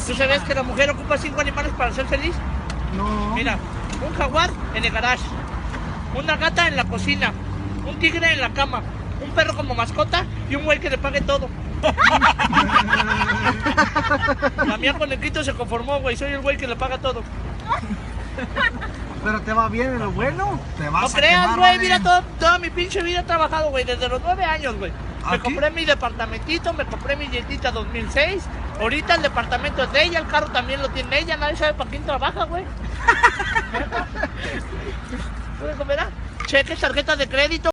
¿Tú sabes que la mujer ocupa 5 animales para ser feliz? No. Mira, un jaguar en el garage, una gata en la cocina, un tigre en la cama, un perro como mascota y un güey que le pague todo. La mía con el quito se conformó, güey, soy el güey que le paga todo. Pero te va bien en lo bueno. Te vas No a creas, quemar, güey, vale. mira, toda mi pinche vida he trabajado, güey, desde los 9 años, güey. Me ¿Aquí? compré mi departamentito, me compré mi yetita 2006. Ahorita el departamento es de ella, el carro también lo tiene ella, nadie sabe para quién trabaja, güey. ¿Puedes comer? Cheques, tarjetas de crédito.